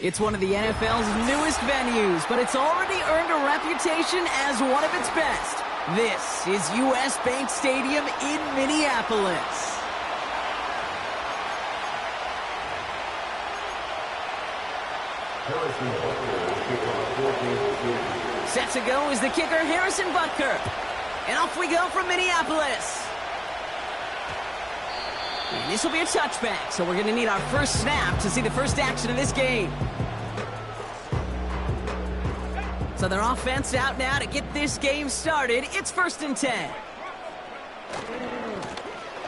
It's one of the NFL's newest venues, but it's already earned a reputation as one of its best. This is U.S. Bank Stadium in Minneapolis. Set to go is the kicker, Harrison Butker. And off we go from Minneapolis. And this will be a touchback, so we're going to need our first snap to see the first action of this game. So their offense out now to get this game started. It's 1st and 10.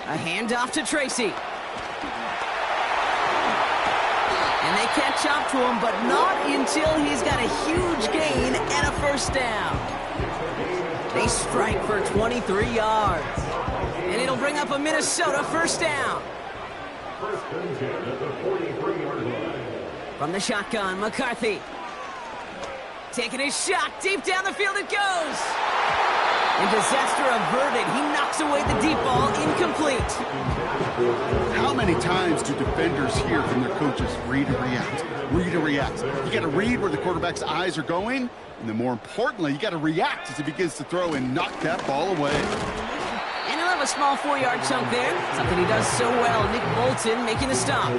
A handoff to Tracy. And they catch up to him, but not until he's got a huge gain and a first down. They strike for 23 yards. And it'll bring up a Minnesota first down. 1st and 10 at the 43-yard line. From the shotgun, McCarthy. Taking his shot, deep down the field it goes. And disaster averted. He knocks away the deep ball, incomplete. How many times do defenders hear from their coaches, read and react, read and react? You got to read where the quarterback's eyes are going, and then more importantly, you got to react as he begins to throw and knock that ball away. And he'll have a small 4-yard chunk there. Something he does so well. Nick Bolton making the stop.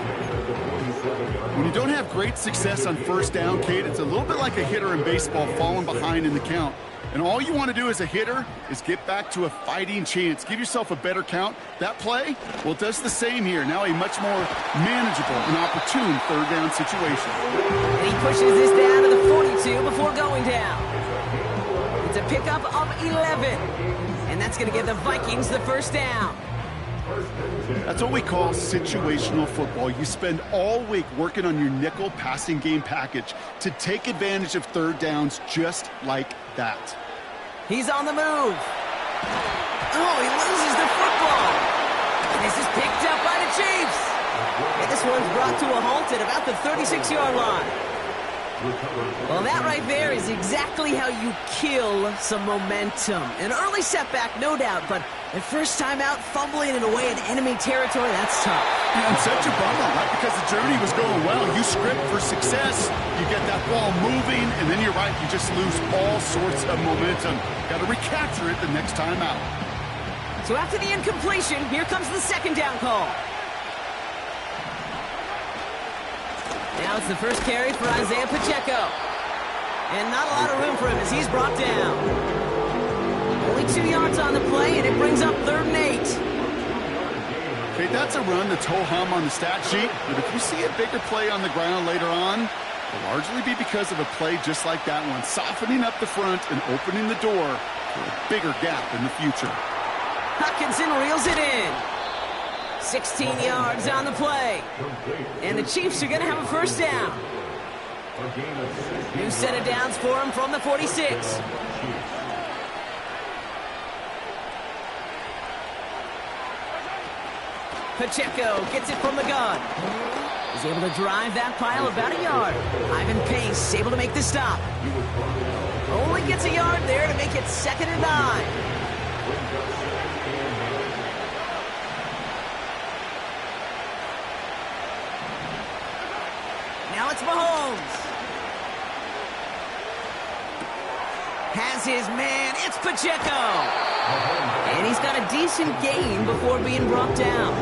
When you don't have great success on first down, Kate, it's a little bit like a hitter in baseball falling behind in the count. And all you want to do as a hitter is get back to a fighting chance. Give yourself a better count. That play, well, it does the same here. Now a much more manageable and opportune 3rd down situation. And he pushes this down to the 42 before going down. It's a pickup of 11. And that's going to give the Vikings the first down. That's what we call situational football. You spend all week working on your nickel passing game package to take advantage of 3rd downs just like that. He's on the move. Oh, he loses the football. And this is picked up by the Chiefs. And this one's brought to a halt at about the 36-yard line. Well, that right there is exactly how you kill some momentum. An early setback, no doubt, but the first time out, fumbling it away in enemy territory, that's tough. And such a bummer, right? Because the journey was going well. You script for success, you get that ball moving, and then you're right, you just lose all sorts of momentum. Got to recapture it the next time out. So after the incompletion, here comes the 2nd down call. Now it's the first carry for Isaiah Pacheco. And not a lot of room for him as he's brought down. Only 2 yards on the play, and it brings up 3rd and 8. Okay, that's a run that's ho-hum on the stat sheet, but if you see a bigger play on the ground later on, it'll largely be because of a play just like that one, softening up the front and opening the door for a bigger gap in the future. Hutchinson reels it in. 16 yards on the play. And the Chiefs are going to have a first down. New set of downs for him from the 46. Pacheco gets it from the gun. He's able to drive that pile about a yard. Ivan Pace able to make the stop. Only gets a yard there to make it 2nd and 9. Now it's Mahomes. Has his man. It's Pacheco. And he's got a decent gain before being brought down.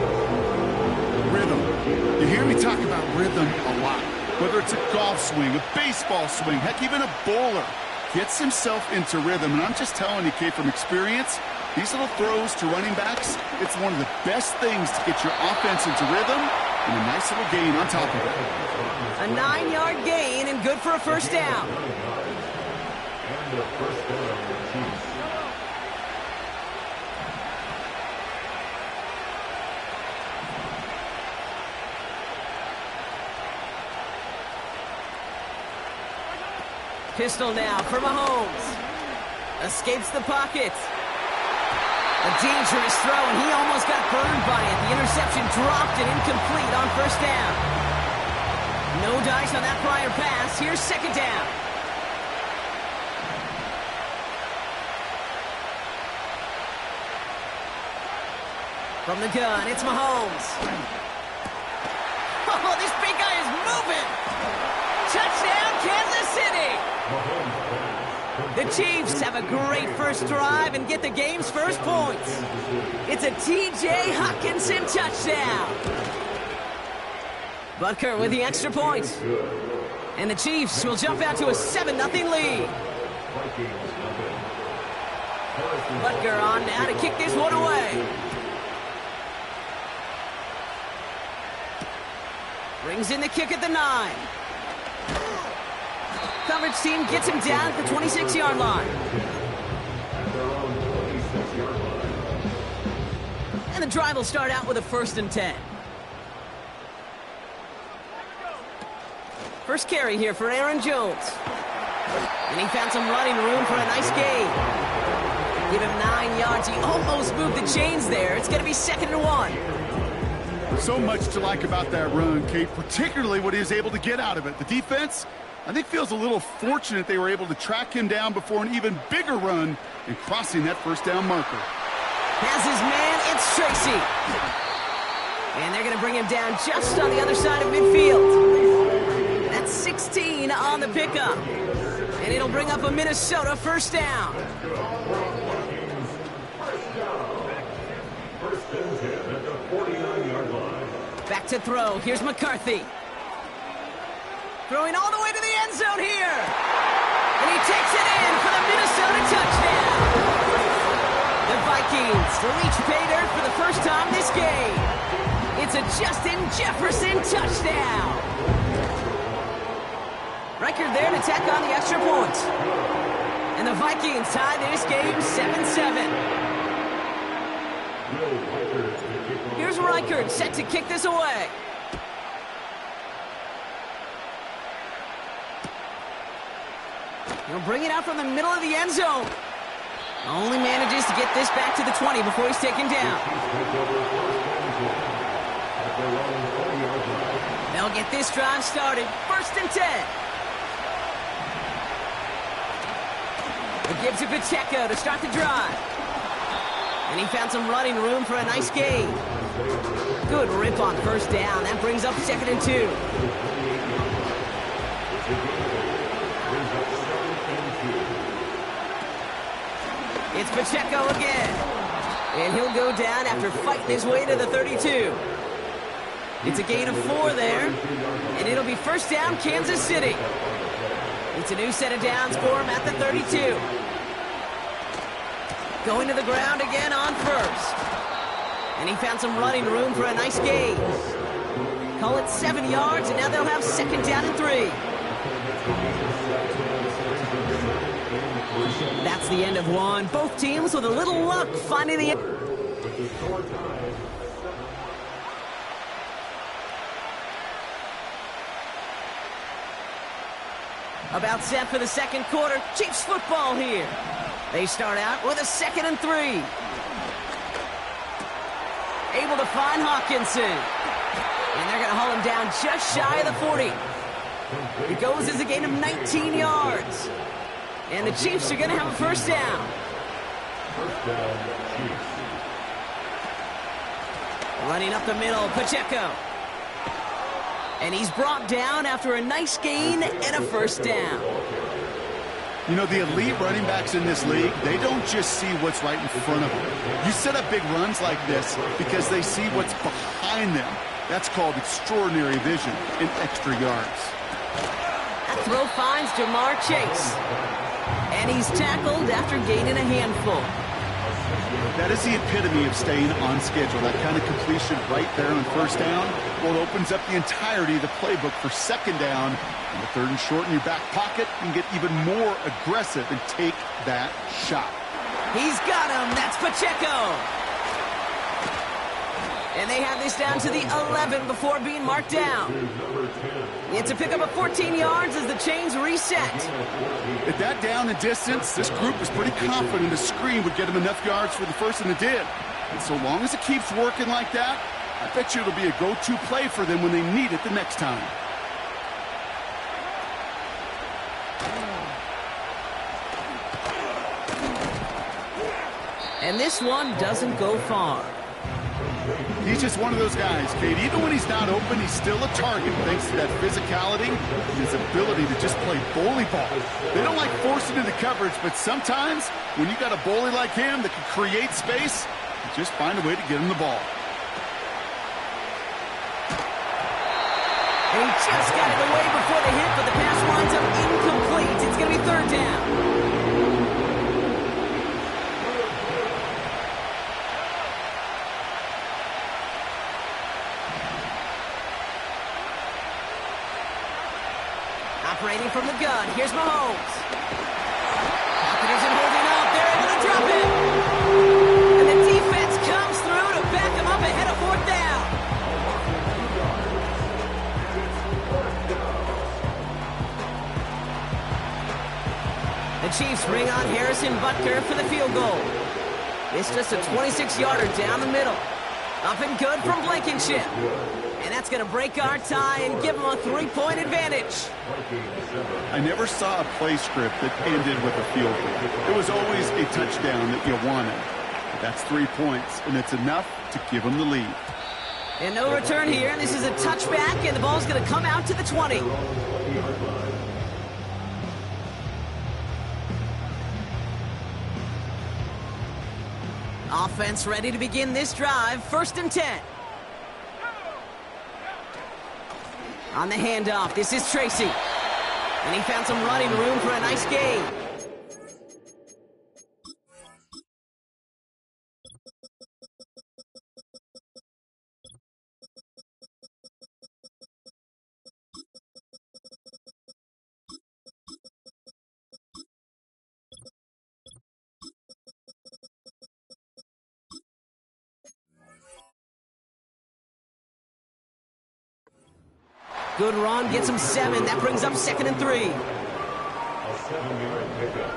Rhythm. You hear me talk about rhythm a lot. Whether it's a golf swing, a baseball swing, heck, even a bowler gets himself into rhythm. And I'm just telling you, Kate, from experience, these little throws to running backs, it's one of the best things to get your offense into rhythm and a nice little gain on top of it. A 9-yard gain and good for a first down. Pistol now for Mahomes. Escapes the pocket. A dangerous throw, and he almost got burned by it. The interception dropped and incomplete on first down. No dice on that prior pass. Here's 2nd down. From the gun, it's Mahomes. Oh, this big guy is moving. touchdown, Kansas City! The Chiefs have a great first drive and get the game's first points. It's a T.J. Hockenson touchdown. Butker with the extra point. And the Chiefs will jump out to a 7-0 lead. Butker on now to kick this one away. Brings in the kick at the 9. Coverage team gets him down at the 26-yard line. And the drive will start out with a 1st and 10. First carry here for Aaron Jones. And he found some running room for a nice gain. Give him 9 yards. He almost moved the chains there. It's going to be 2nd and 1. So much to like about that run, Kate, particularly what he was able to get out of it. The defense, I think, feels a little fortunate they were able to track him down before an even bigger run and crossing that 1st down marker. Has his man, it's Tracy. And they're going to bring him down just on the other side of midfield. That's 16 on the pickup. And it'll bring up a Minnesota 1st down. Back to throw. Here's McCarthy. Throwing all the way to the end zone here. And he takes it in for the Minnesota touchdown. The Vikings reach pay dirt for the first time this game. It's a Justin Jefferson touchdown. Record there to tack on the extra point. And the Vikings tie this game 7-7. Here's Reichert set to kick this away. He'll bring it out from the middle of the end zone. Only manages to get this back to the 20 before he's taken down. They'll get this drive started. 1st and 10. It gives to Pacheco to start the drive. And he found some running room for a nice gain. Good rip on 1st down. That brings up 2nd and 2. It's Pacheco again. And he'll go down after fighting his way to the 32. It's a gain of 4 there. And it'll be 1st down, Kansas City. It's a new set of downs for him at the 32. Going to the ground again on 1st. And he found some running room for a nice gain. Call it 7 yards, and now they'll have 2nd down and 3. That's the end of one. Both teams with a little luck finding the... About set for the 2nd quarter. Chiefs football here. They start out with a 2nd and 3. Able to find Hockenson. And they're going to haul him down just shy of the 40. It goes as a gain of 19 yards. And the Chiefs are going to have a 1st down. Running up the middle, Pacheco. And he's brought down after a nice gain and a 1st down. You know, the elite running backs in this league, they don't just see what's right in front of them. You set up big runs like this because they see what's behind them. That's called extraordinary vision and extra yards. That throw finds Jamar Chase. And he's tackled after gaining a handful. That is the epitome of staying on schedule. That kind of completion right there on 1st down, well, it opens up the entirety of the playbook for 2nd down. And the 3rd and short in your back pocket, you can get even more aggressive and take that shot. He's got him. That's Pacheco. And they have this down to the 11 before being marked down. It's a pickup of 14 yards as the chains reset. At that down and distance, this group was pretty confident a screen would get them enough yards for the 1st, and it did. And so long as it keeps working like that, I bet you it'll be a go-to play for them when they need it the next time. And this one doesn't go far. He's just one of those guys, Kate. Even when he's not open, he's still a target thanks to that physicality and his ability to just play bully ball. They don't like forcing into coverage, but sometimes when you got a bully like him that can create space, you just find a way to get him the ball. And he just got it away before the hit, but the pass winds up incomplete. It's going to be third down. Operating from the gun, here's Mahomes. Pocket isn't holding up, they're able to drop it. And the defense comes through to back him up ahead of fourth down. The Chiefs bring on Harrison Butker for the field goal. It's just a 26-yarder down the middle. Up and good from Blankenship. And that's going to break our tie and give them a 3-point advantage. I never saw a play script that ended with a field goal. It was always a touchdown that you wanted. But that's 3 points, and it's enough to give them the lead. And no return here. This is a touchback, and the ball's going to come out to the 20. Offense ready to begin this drive. 1st and 10. On the handoff, this is Tracy. And he found some running room for a nice gain. Good run, gets him 7. That brings up 2nd and 3. A 7-yard pickup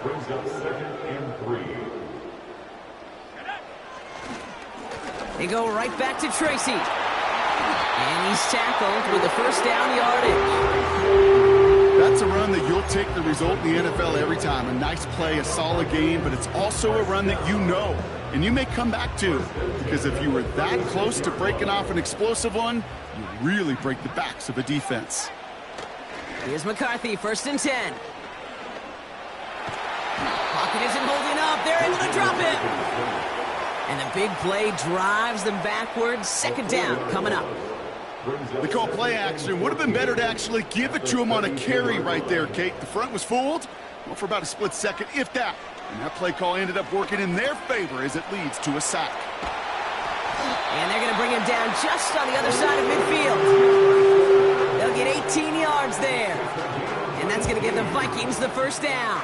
brings up 2nd and 3. They go right back to Tracy. And he's tackled with the 1st down yardage. That's a run that you'll take the result in the NFL every time. A nice play, a solid game, but it's also a run that you know and you may come back to, because if you were that close to breaking off an explosive one, you really break the backs of a defense. Here's McCarthy, 1st and 10. Pocket isn't holding up. They're able to drop it. And the big play drives them backwards. 2nd down coming up. They call play action. Would have been better to actually give it to him on a carry right there, Kate. The front was fooled, well, for about a split second, if that. And that play call ended up working in their favor as it leads to a sack. And they're going to bring him down just on the other side of midfield. They'll get 18 yards there. And that's going to give the Vikings the 1st down.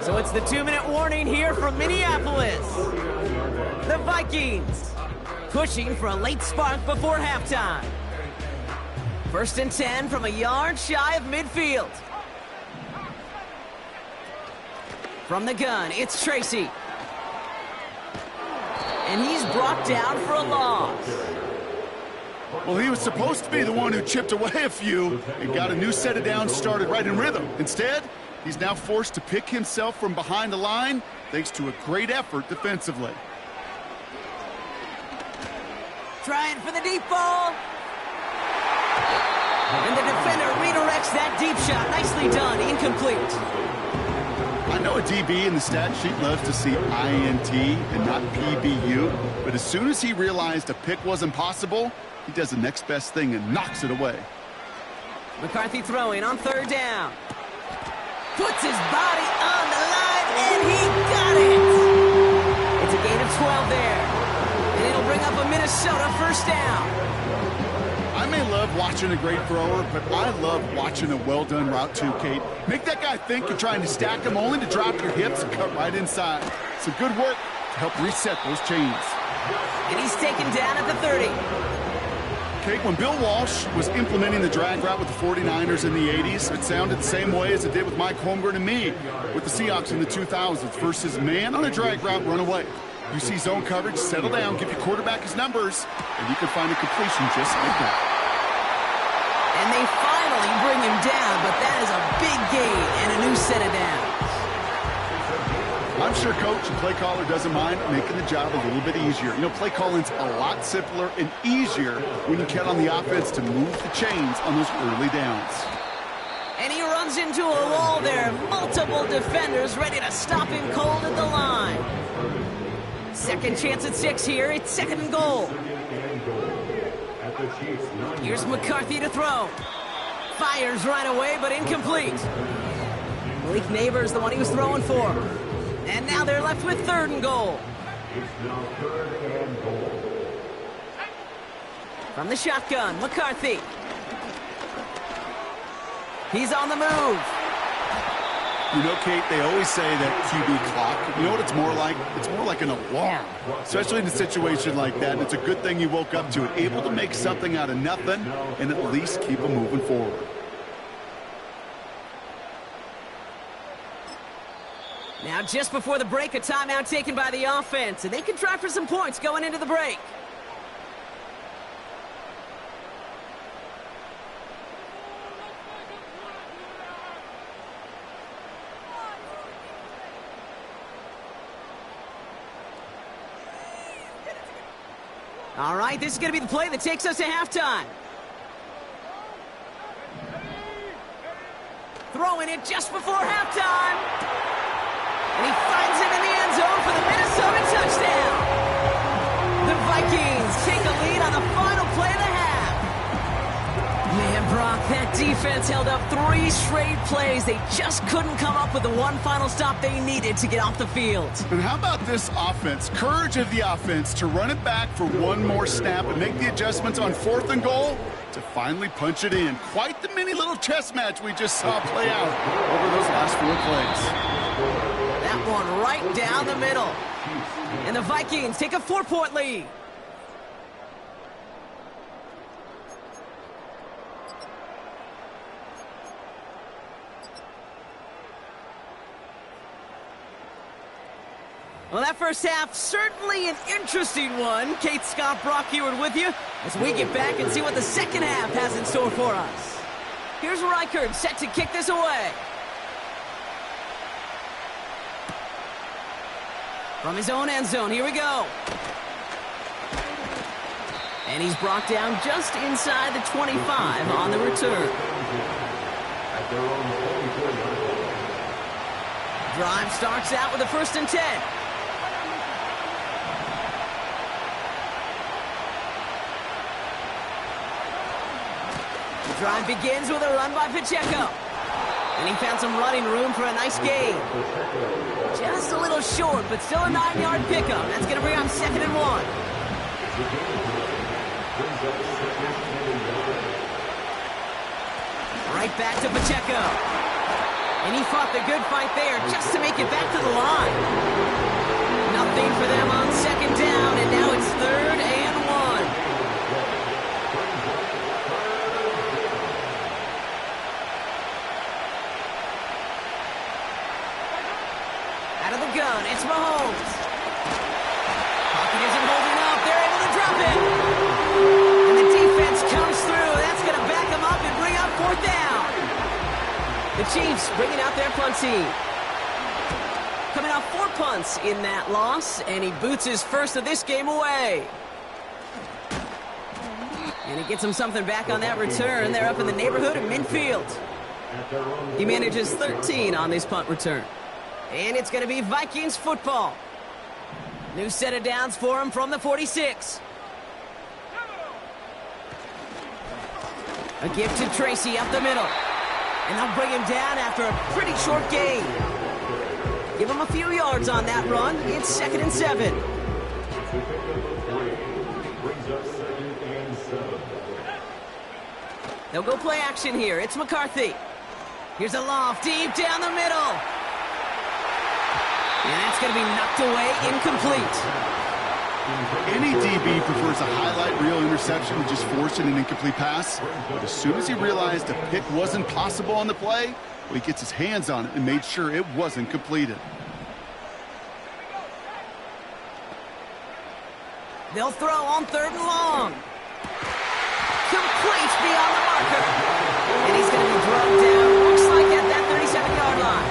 So it's the 2-minute warning here from Minneapolis. The Vikings pushing for a late spark before halftime. 1st and 10 from a yard shy of midfield. From the gun, it's Tracy. And he's brought down for a loss. Well, he was supposed to be the one who chipped away a few and got a new set of downs started right in rhythm. Instead, he's now forced to pick himself from behind the line thanks to a great effort defensively. Trying for the deep ball. And the defender redirects that deep shot. Nicely done. Incomplete. I know a DB in the stat sheet loves to see INT and not PBU, but as soon as he realized a pick wasn't possible, he does the next best thing and knocks it away. McCarthy throwing on 3rd down. Puts his body on the line, and he got it! It's a gain of 12 there. And it'll bring up a Minnesota 1st down. I may love watching a great thrower, but I love watching a well-done route too, Kate. Make that guy think you're trying to stack him only to drop your hips and cut right inside. Some good work to help reset those chains. And he's taken down at the 30. Kate, when Bill Walsh was implementing the drag route with the 49ers in the 80s, it sounded the same way as it did with Mike Holmgren and me with the Seahawks in the 2000s versus man on a drag route, run away. You see zone coverage, settle down, give your quarterback his numbers, and you can find a completion just like that. And they finally bring him down, but that is a big gain and a new set of downs. I'm sure coach and play caller doesn't mind making the job a little bit easier. You know, play calling's a lot simpler and easier when you count on the offense to move the chains on those early downs. And he runs into a wall there. Multiple defenders ready to stop him cold at the line. Second chance at 6 here. It's 2nd and goal. Here's McCarthy to throw. Fires right away, but incomplete. Malik Neighbors, the one he was throwing for. And now they're left with 3rd and goal. From the shotgun, McCarthy. He's on the move. You know, Kate, they always say that QB clock, you know what it's more like? It's more like an alarm, especially in a situation like that. And it's a good thing you woke up to it, able to make something out of nothing and at least keep them moving forward. Now, just before the break, a timeout taken by the offense, and they can try for some points going into the break. All right, this is going to be the play that takes us to halftime. Throwing it just before halftime. And he finds it in the end zone for the Minnesota touchdown. The Vikings take a lead on the final play of the half. Man, Brock, that defense held up 3 straight plays. They just couldn't come up with the one final stop they needed to get off the field. And how about this offense? Courage of the offense to run it back for one more snap and make the adjustments on 4th and goal to finally punch it in. Quite the mini little chess match we just saw play out over those last 4 plays. That one right down the middle. And the Vikings take a 4-point lead. Well, that first half, certainly an interesting one. Kate, Scott, Brock Heward with you as we get back and see what the second half has in store for us. Here's Reichard set to kick this away. From his own end zone, here we go. And he's brought down just inside the 25 on the return. Drive starts out with a 1st and 10. Drive begins with a run by Pacheco. And he found some running room for a nice gain. Just a little short, but still a 9-yard pickup. That's going to bring on 2nd and 1. Right back to Pacheco. And he fought the good fight there just to make it back to the line. Nothing for them on 2nd down, and now it's 3rd and 1. Out of the gun, it's Mahomes. Pocket isn't holding up. They're able to drop it. And the defense comes through. That's going to back them up and bring up 4th down. The Chiefs bringing out their punt team. Coming off 4 punts in that loss, and he boots his first of this game away. And he gets him something back on that return. They're up in the neighborhood of midfield. He manages 13 on this punt return. And it's going to be Vikings football. New set of downs for him from the 46. A give to Tracy up the middle. And they'll bring him down after a pretty short gain. Give him a few yards on that run. It's 2nd and 7. They'll go play action here. It's McCarthy. Here's a loft deep down the middle. And that's going to be knocked away, incomplete. Any DB prefers a highlight reel interception to just forcing an incomplete pass. But as soon as he realized a pick wasn't possible on the play, well, he gets his hands on it and made sure it wasn't completed. They'll throw on 3rd and long. Complete beyond the marker. And he's going to be drugged down, looks like at that 37-yard line.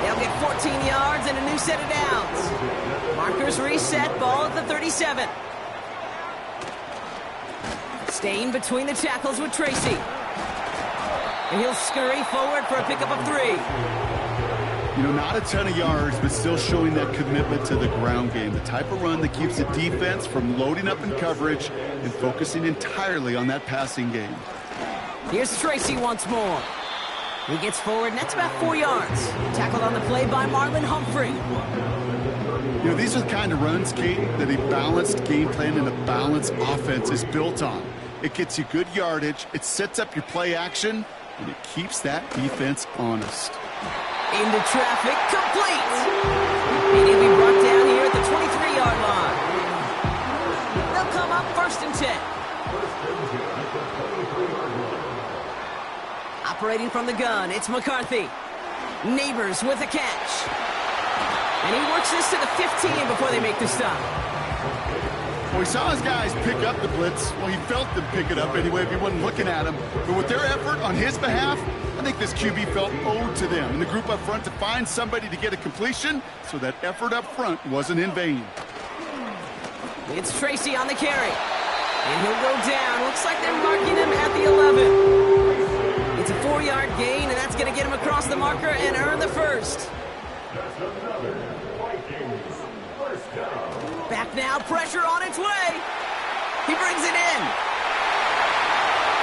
They'll get 14 yards and a new new set of downs. Markers reset, ball at the 37. Staying between the tackles with Tracy. And he'll scurry forward for a pickup of 3. You know, not a ton of yards, but still showing that commitment to the ground game. The type of run that keeps the defense from loading up in coverage and focusing entirely on that passing game. Here's Tracy once more. He gets forward, and that's about 4 yards. Tackled on the play by Marlon Humphrey. You know, these are the kind of runs, Kate, that a balanced game plan and a balanced offense is built on. It gets you good yardage, it sets up your play action, and it keeps that defense honest. Into traffic, complete! And he'll be brought down here at the 23-yard line. They'll come up 1st and 10. Operating from the gun, it's McCarthy. Neighbors with a catch. And he works this to the 15 before they make the stop. Well, he saw his guys pick up the blitz. Well, he felt them pick it up anyway if he wasn't looking at him. But with their effort on his behalf, I think this QB felt owed to them and the group up front to find somebody to get a completion, so that effort up front wasn't in vain. It's Tracy on the carry. And he'll go down. Looks like they're marking him at the 11. It's a 4-yard gain, and that's going to get him across the marker and earn the first. That's another Vikings first down. Back now, pressure on its way. He brings it in.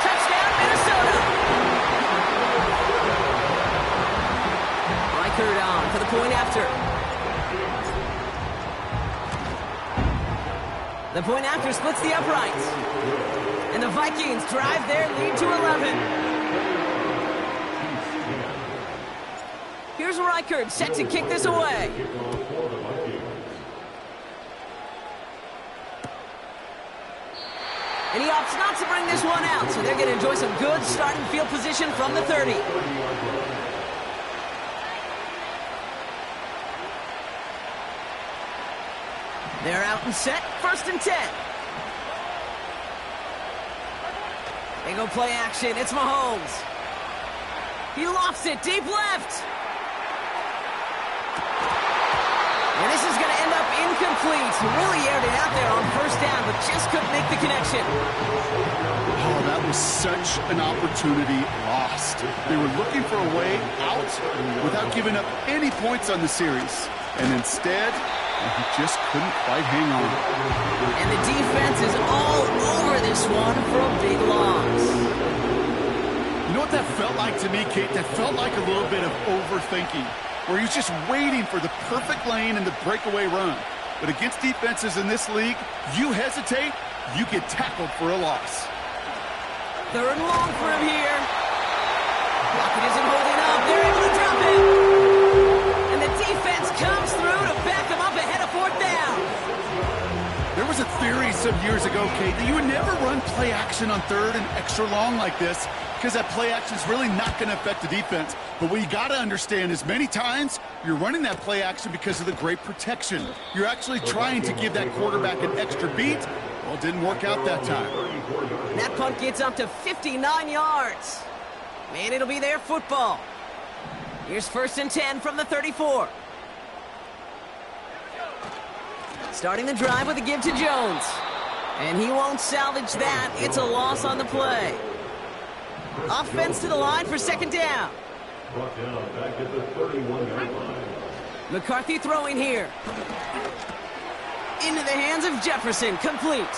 Touchdown, Minnesota. Reichert on for the point after. The point after splits the uprights. And the Vikings drive their lead to 11. Here's Reichert set to kick this away. And he opts not to bring this one out, so they're going to enjoy some good starting field position from the 30. They're out and set, 1st and 10. They go play action, it's Mahomes. He lofts it deep left. And this is going to end up incomplete. He really aired it out there on 1st down, but just couldn't make the connection. Oh, that was such an opportunity lost. They were looking for a way out without giving up any points on the series. And instead, he just couldn't quite hang on. And the defense is all over this one for a big loss. You know what that felt like to me, Kate? That felt like a little bit of overthinking, where he was just waiting for the perfect lane and the breakaway run. But against defenses in this league, you hesitate, you get tackled for a loss. 3rd and long for him here. Lockett isn't holding up. They're able to drop him. And the defense comes through to back him up ahead of 4th down. There was a theory some years ago, Kate, that you would never run play action on 3rd and extra long like this, because that play action is really not going to affect the defense. But what you got to understand is many times you're running that play action because of the great protection. You're actually trying to give that quarterback an extra beat. Well, it didn't work out that time. That punt gets up to 59 yards. Man, it'll be their football. Here's 1st and 10 from the 34. Starting the drive with a give to Jones. And he won't salvage that. It's a loss on the play. Offense to the line for 2nd down. Brought down back at the 31-yard line. McCarthy throwing here. Into the hands of Jefferson, complete.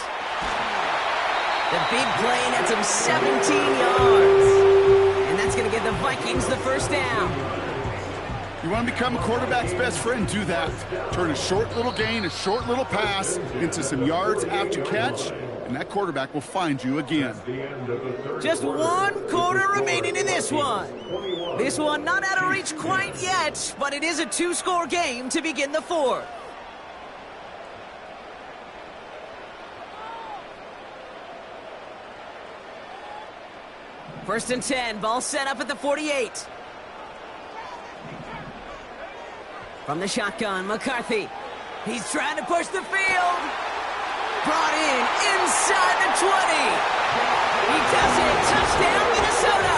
The big play nets him 17 yards. And that's going to give the Vikings the 1st down. You want to become a quarterback's best friend, do that. Turn a short little gain, a short little pass into some yards after catch, and that quarterback will find you again. Just 1 quarter remaining in this one. This one not out of reach quite yet, but it is a 2-score game to begin the 4th. First and 10, ball set up at the 48. From the shotgun, McCarthy. He's trying to push the field. Brought in inside the 20. He does it. Touchdown, Minnesota.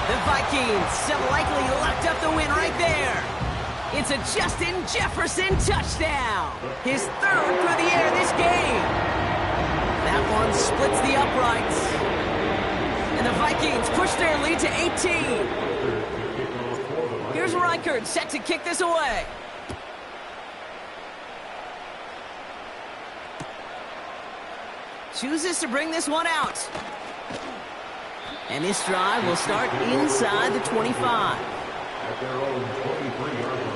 The Vikings have likely locked up the win right there. It's a Justin Jefferson touchdown. His third through the air this game. That one splits the uprights. And the Vikings push their lead to 18. Here's Reichard set to kick this away. Chooses to bring this one out. And this drive will start inside the 25. At their own 23-yard line.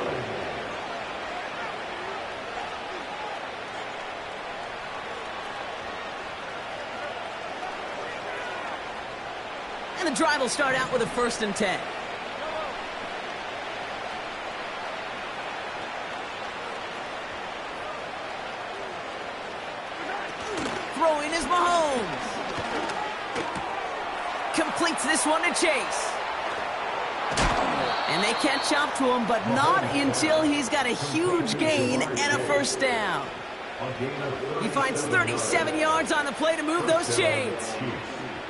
And the drive will start out with a 1st and 10. Throwing is Mahomes. Completes this one to Chase. And they catch up to him, but not until he's got a huge gain and a 1st down. He finds 37 yards on the play to move those chains.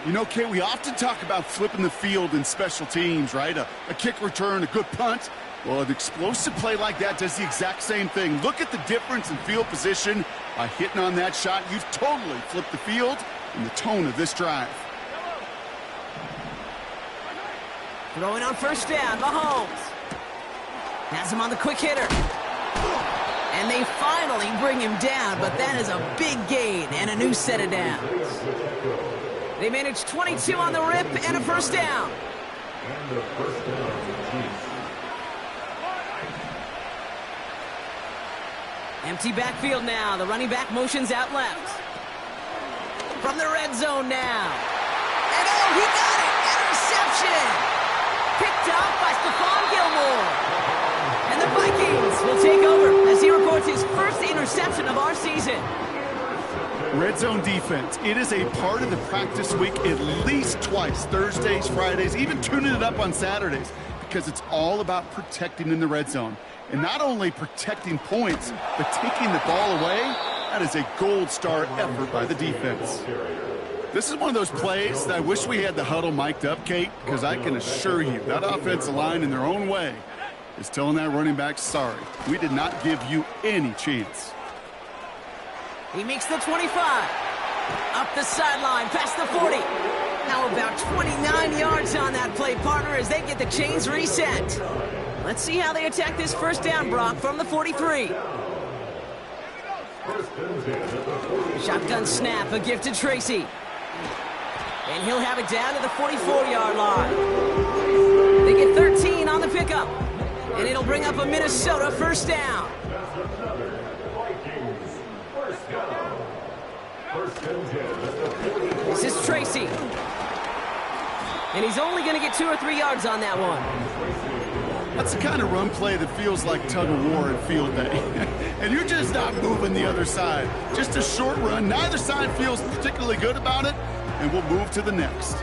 You know, Kate, we often talk about flipping the field in special teams, right? A kick return, a good punt. Well, an explosive play like that does the exact same thing. Look at the difference in field position. By hitting on that shot, you've totally flipped the field and the tone of this drive. Throwing on 1st down, Mahomes. Has him on the quick hitter. And they finally bring him down, but that is a big gain and a new set of downs. They manage 22 on the rip and a 1st down. And the 1st down to the Chiefs. Empty backfield now. The running back motions out left. From the red zone now. And oh, he got it! Interception! Picked up by Stephon Gilmore. And the Vikings will take over as he records his 1st interception of our season. Red zone defense. It is a part of the practice week at least twice. Thursdays, Fridays, even tuning it up on Saturdays. Because it's all about protecting in the red zone. And not only protecting points, but taking the ball away. That is a gold star effort by the defense. This is one of those plays that I wish we had the huddle mic'd up, Kate, because I can assure you that offensive line in their own way is telling that running back, sorry, we did not give you any chance. He makes the 25. Up the sideline, past the 40. Now about 29 yards on that play, partner, as they get the chains reset. Let's see how they attack this 1st down, Brock, from the 43. Shotgun snap, a gift to Tracy. And he'll have it down to the 44-yard line. They get 13 on the pickup. And it'll bring up a Minnesota 1st down. This is Tracy. And he's only going to get 2 or 3 yards on that one. That's the kind of run play that feels like tug of war at field day. And you're just not moving the other side. Just a short run. Neither side feels particularly good about it. And we'll move to the next.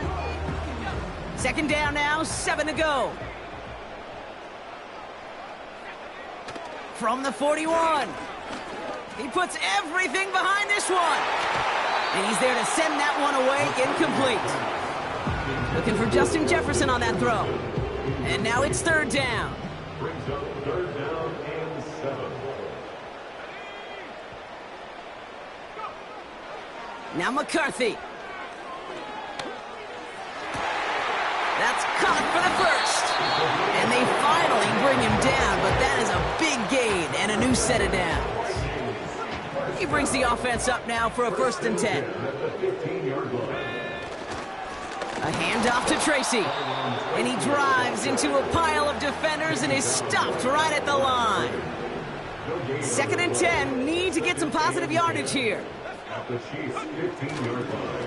2nd down now, 7 to go. From the 41. He puts everything behind this one. And he's there to send that one away incomplete. Looking for Justin Jefferson on that throw. And now it's 3rd down. Brings up 3rd down and 7. Now McCarthy. That's caught for the 1st. And they finally bring him down, but that is a big gain and a new set of downs. He brings the offense up now for a 1st and 10. A handoff to Tracy. And he drives into a pile of defenders and is stopped right at the line. 2nd and 10. Need to get some positive yardage here. At the Chiefs' 15-yard line.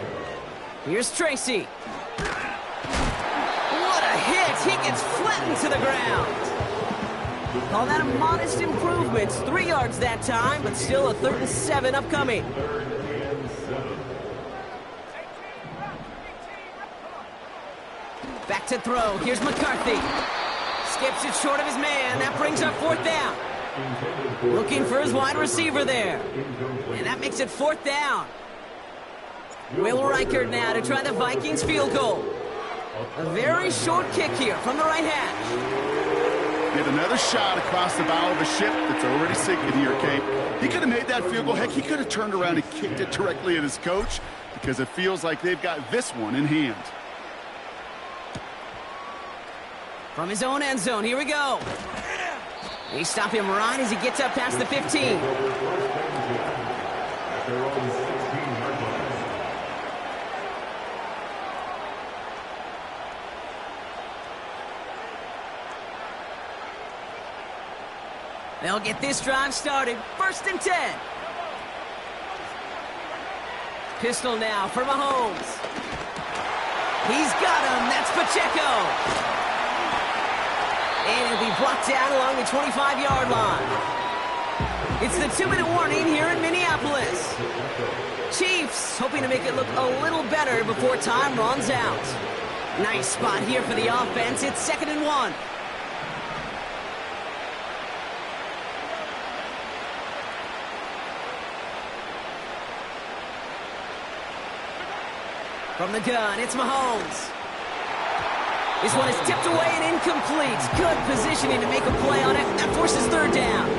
Here's Tracy. What a hit! He gets flattened to the ground. Call that a modest improvement. 3 yards that time, but still a 3rd and 7 upcoming. 3rd and 7. Back to throw. Here's McCarthy. Skips it short of his man. That brings up 4th down. Looking for his wide receiver there. And that makes it 4th down. Will Reichard now to try the Vikings field goal. A very short kick here from the right hash. Get another shot across the bow of a ship that's already sinking here, Kate. He could have made that field goal. Heck, he could have turned around and kicked it directly at his coach because it feels like they've got this one in hand. From his own end zone, here we go. They stop him right as he gets up past the 15. They'll get this drive started. 1st and 10. Pistol now for Mahomes. He's got him. That's Pacheco. And he'll be brought down along the 25-yard line. It's the 2-minute warning here in Minneapolis. Chiefs hoping to make it look a little better before time runs out. Nice spot here for the offense. It's 2nd and 1. From the gun, it's Mahomes. This one is tipped away and incomplete. Good positioning to make a play on it. That forces 3rd down.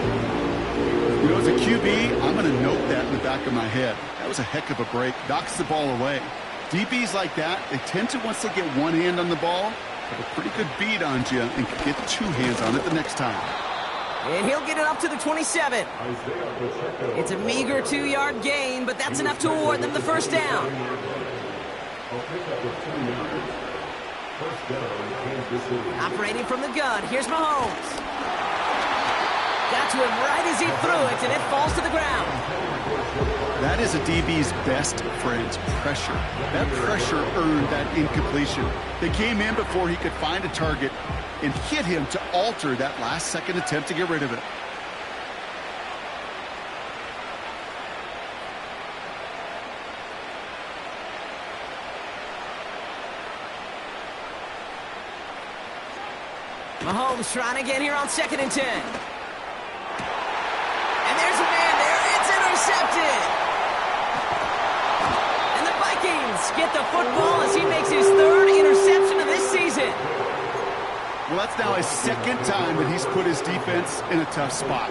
You know, as a QB, I'm going to note that in the back of my head. That was a heck of a break. Knocks the ball away. DBs like that, they tend to, once they get one hand on the ball, have a pretty good beat on you and can get 2 hands on it the next time. And he'll get it up to the 27. It's a meager 2-yard gain, but that's enough to award them the 1st down. Operating from the gun, here's Mahomes. Got to him right as he threw it, and it falls to the ground. That is a DB's best friend, pressure. That pressure earned that incompletion. They came in before he could find a target and hit him to alter that last-second attempt to get rid of it. Mahomes trying again here on 2nd and 10. And there's a man there. It's intercepted. And the Vikings get the football as he makes his 3rd interception of this season. Well, that's now his 2nd time that he's put his defense in a tough spot.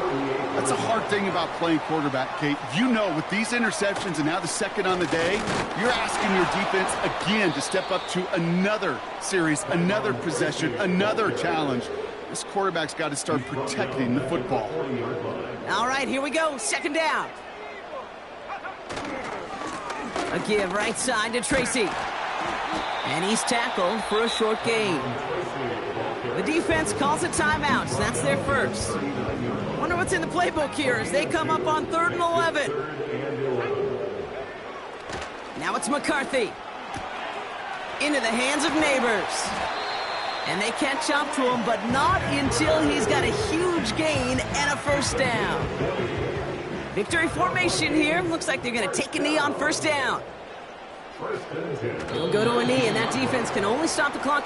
That's a hard thing about playing quarterback, Kate. You know, with these interceptions and now the 2nd on the day, you're asking your defense again to step up to another series, another possession, another challenge. This quarterback's got to start protecting the football. All right, here we go. 2nd down. A give right side to Tracy. And he's tackled for a short gain. The defense calls a timeout, so that's their 1st. Wonder what's in the playbook here as they come up on 3rd and 11. Now it's McCarthy. Into the hands of Neighbors. And they catch up to him, but not until he's got a huge gain and a 1st down. Victory formation here. Looks like they're going to take a knee on 1st down. They'll go to a knee, and that defense can only stop the clock